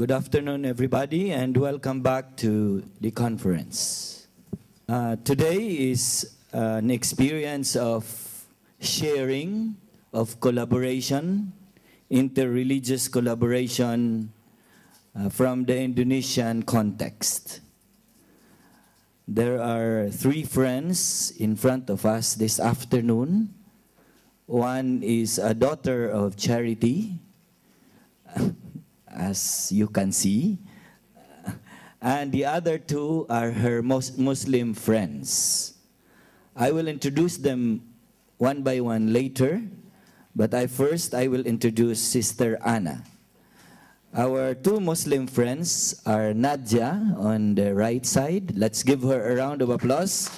Good afternoon, everybody, and welcome back to the conference. Today is an experience of sharing, of collaboration, interreligious collaboration from the Indonesian context. There are three friends in front of us this afternoon. One is a daughter of Charity, as you can see, and the other two are her Muslim friends. I will introduce them one by one later, but first I will introduce Sister Anna. Our two Muslim friends are Nadia on the right side. Let's give her a round of applause.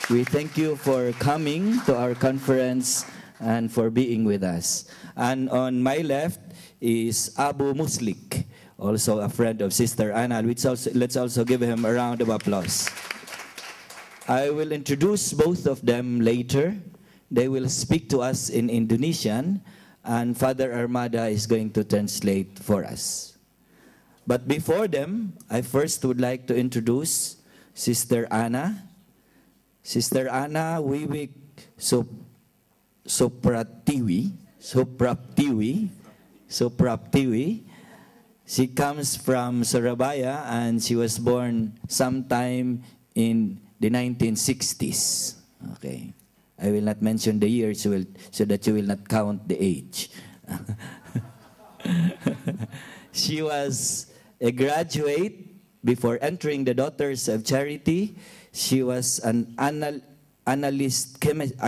We thank you for coming to our conference and for being with us. And on my left is Abu Muslik, also a friend of Sister Anna. Let's also give him a round of applause. I will introduce both of them later. They will speak to us in Indonesian, and Father Armada is going to translate for us. But before them, I first would like to introduce Sister Anna. Sister Anna Wiwik Supraptiwi. She comes from Surabaya, and she was born sometime in the 1960s. Okay. I will not mention the year so that you will not count the age. She was a graduate before entering the Daughters of Charity. She was a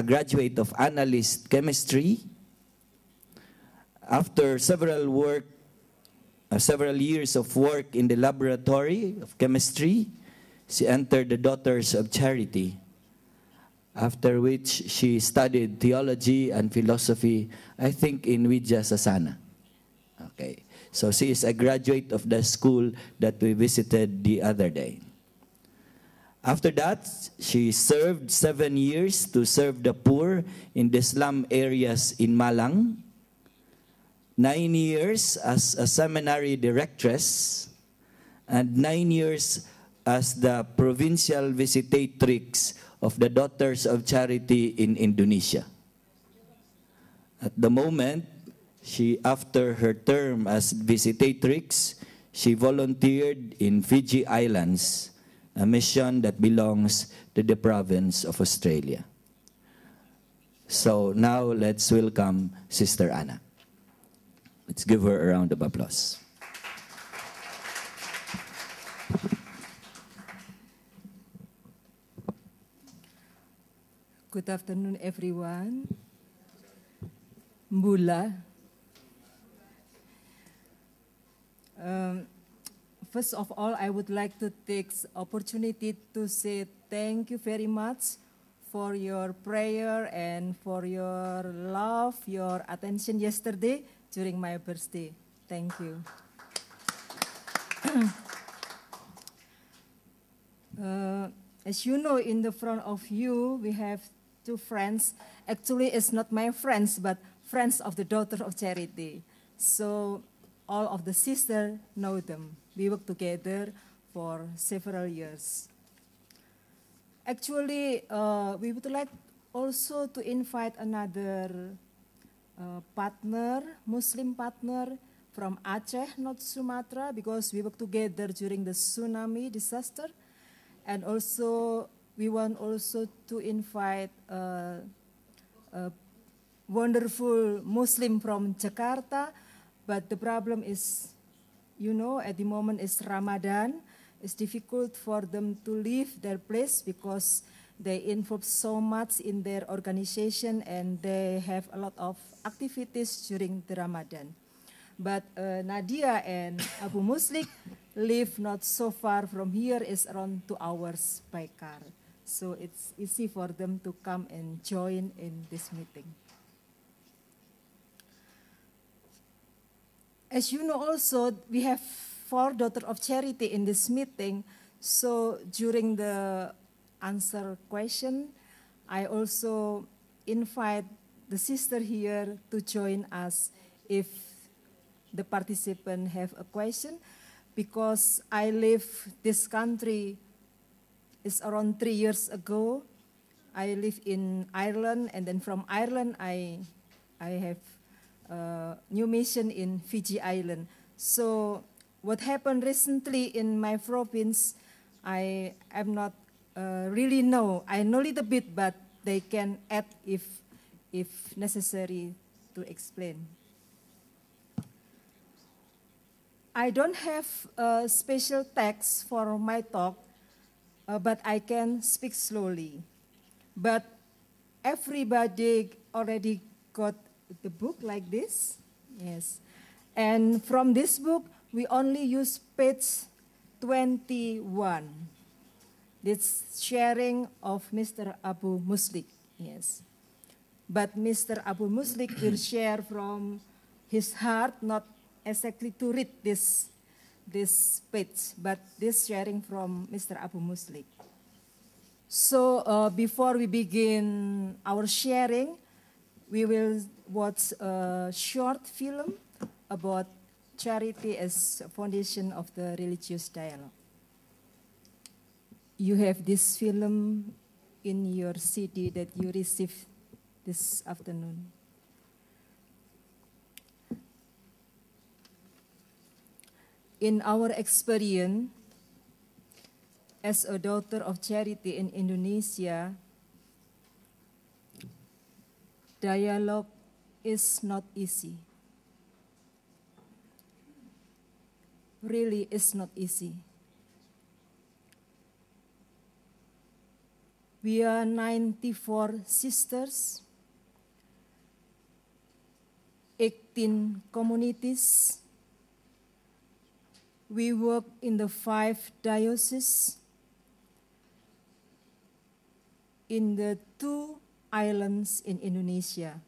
graduate of analyst chemistry. After several years of work in the laboratory of chemistry, she entered the Daughters of Charity, after which she studied theology and philosophy, I think in Widya Sasana. Okay, so she is a graduate of the school that we visited the other day. After that, she served 7 years to serve the poor in the slum areas in Malang, 9 years as a seminary directress, and 9 years as the provincial visitatrix of the Daughters of Charity in Indonesia. At the moment, after her term as visitatrix, she volunteered in Fiji Islands, a mission that belongs to the province of Australia. So now let's welcome Sister Anna. Let's give her a round of applause. Good afternoon, everyone. Mbula. First of all, I would like to take the opportunity to say thank you very much for your prayer and for your love, your attention yesterday during my birthday. Thank you. As you know, in the front of you, we have two friends. Actually, it's not my friends, but friends of the Daughter of Charity. So all of the sisters know them. We work together for several years. Actually, we would like also to invite another partner, Muslim partner from Aceh, not Sumatra, because we work together during the tsunami disaster. And also, we want also to invite a wonderful Muslim from Jakarta, but the problem is, you know, at the moment it's Ramadan. It's difficult for them to leave their place because they involve so much in their organization and they have a lot of activities during the Ramadan. But Nadia and Abu Muslik live not so far from here, it's around 2 hours by car. So it's easy for them to come and join in this meeting. As you know also, we have 4 Daughters of Charity in this meeting. So during the answer question, I also invite the sister here to join us if the participant have a question. because I live this country is around 3 years ago. I live in Ireland, and then from Ireland I have a new mission in Fiji Island. So what happened recently in my province, I am not really know. I know a little bit, but they can add if necessary to explain. I don't have a special text for my talk, but I can speak slowly. But everybody already got the book like this, yes. And from this book, we only use page 21. This sharing of Mr. Abu Muslik, yes. But Mr. Abu Muslik will share from his heart, not exactly to read this page, but this sharing from Mr. Abu Muslik. So before we begin our sharing, we will watch a short film about charity as a foundation of the religious dialogue. You have this film in your CD that you received this afternoon. In our experience, as a daughter of charity in Indonesia, dialogue is not easy. Really, it's not easy. We are 94 sisters, 18 communities. We work in the 5 dioceses, in the 2 islands in Indonesia.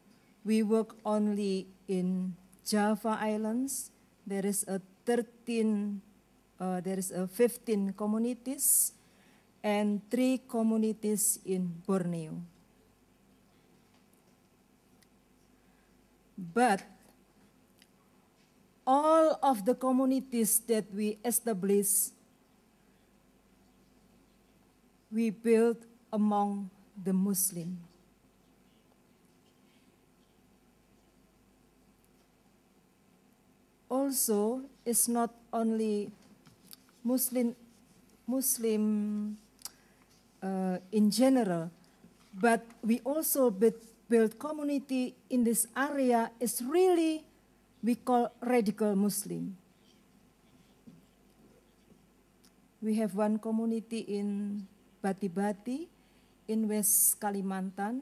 We work only in Java Islands. There is a 15 communities and 3 communities in Borneo. But all of the communities that we established, we built among the Muslim. Also, it's not only Muslim in general, but we also build community in this area is really we call radical Muslim. We have one community in Bati-Bati, in West Kalimantan.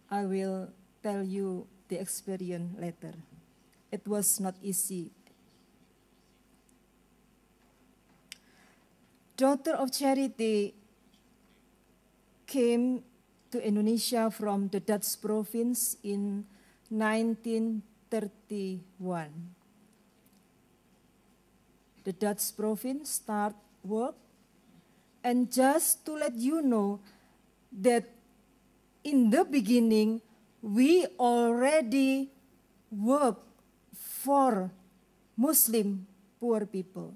I will tell you the experience later. It was not easy. Daughter of Charity came to Indonesia from the Dutch province in 1931. The Dutch province start work, and just to let you know that in the beginning we already work for Muslim poor people.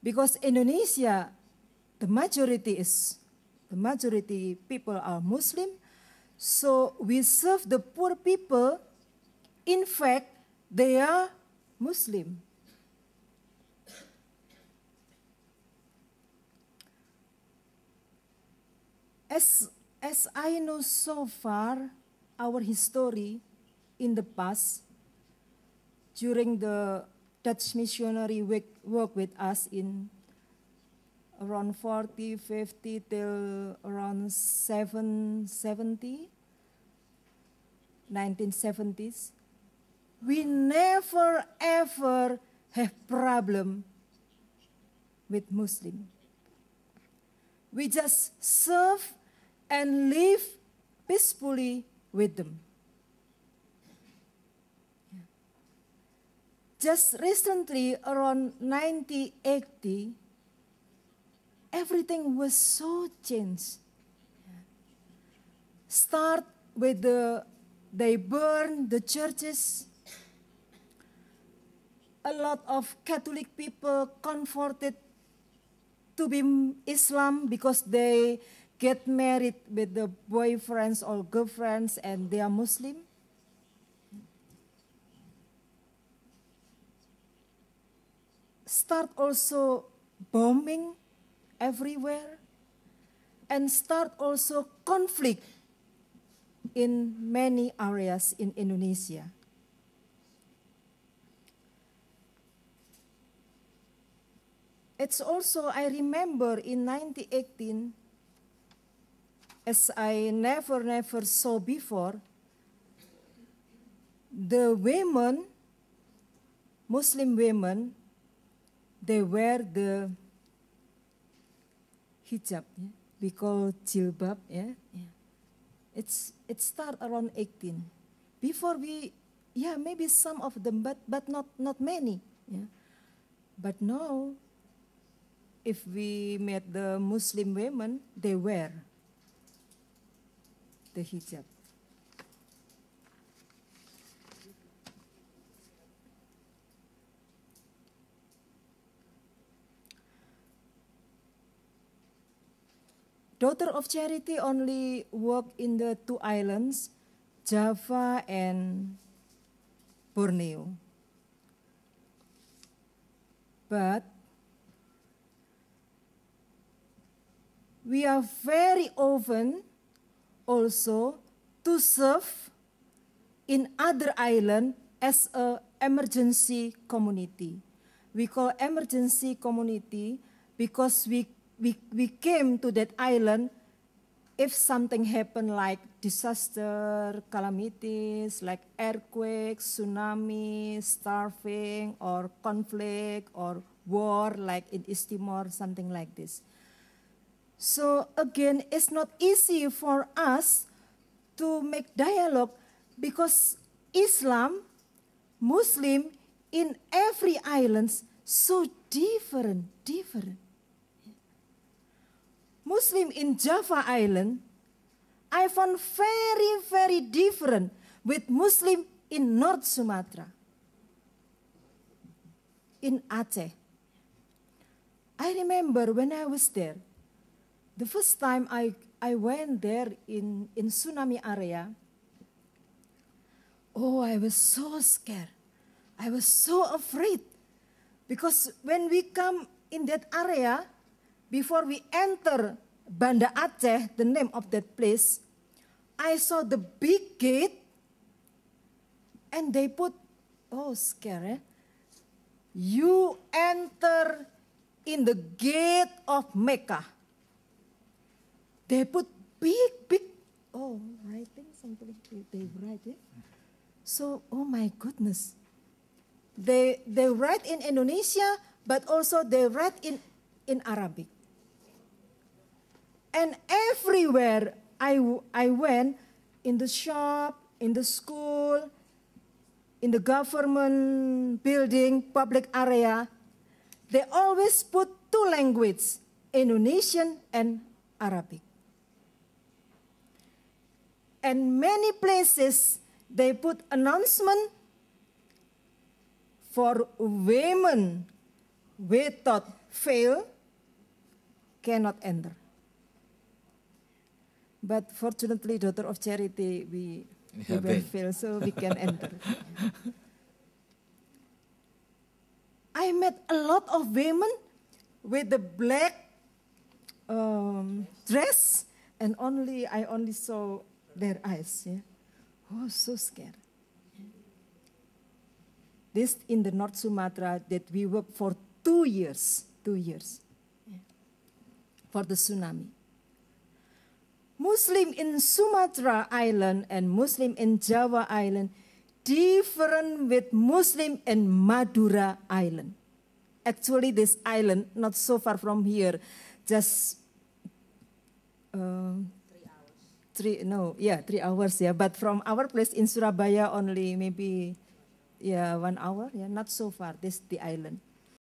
Because Indonesia, the majority people are Muslim, so we serve the poor people. In fact, they are Muslim. As I know so far, our history in the past, during the Dutch missionary work with us in around 40, 50 till around 1970s, we never ever have problem with Muslim. We just serve and live peacefully with them. Just recently, around 1980, everything was so changed. Start with they burned the churches. a lot of Catholic people converted to be Islam because they get married with the boyfriends or girlfriends and they are Muslim. Start also bombing everywhere and start also conflict in many areas in Indonesia. It's also, I remember in 1918, as I never saw before, the women, Muslim women, they wear the hijab, yeah? We call jilbab, yeah? Yeah. It start around 18. Before maybe some of them, but not many, yeah? But now, if we met the Muslim women, they wear the hijab. Daughter of Charity only work in the two islands, Java and Borneo. But we are very often also to serve in other island as a emergency community. We call emergency community because we came to that island if something happened like disaster, calamities, like earthquakes, tsunami, starving, or conflict, or war, like in East Timor, something like this. So again, it's not easy for us to make dialogue because Islam, Muslim in every island so different. Muslim in Java Island, I found very different with Muslim in North Sumatra, in Aceh. I remember when I was there, the first time I went there in tsunami area, I was so scared. I was so afraid. Because when we come in that area, before we enter Banda Aceh, the name of that place, I saw the big gate and they put, scary. You enter in the gate of Mecca. They put big, writing, something they write it. So, oh my goodness. They write in Indonesia, but also they write in Arabic. And everywhere I went, in the shop, in the school, in the government building, public area, they always put two languages, Indonesian and Arabic. And many places, they put announcement for women without veil cannot enter. But fortunately, Daughter of Charity, we wear veil, so we can enter. I met a lot of women with the black dress, and I only saw their eyes. Yeah? Oh, so scared. This in the North Sumatra that we worked for 2 years. 2 years. Yeah. For the tsunami. Muslim in Sumatra Island and Muslim in Java Island different with Muslim in Madura Island. Actually, this island not so far from here, just 3 hours. Yeah, but from our place in Surabaya only maybe 1 hour. Yeah, not so far. This the island.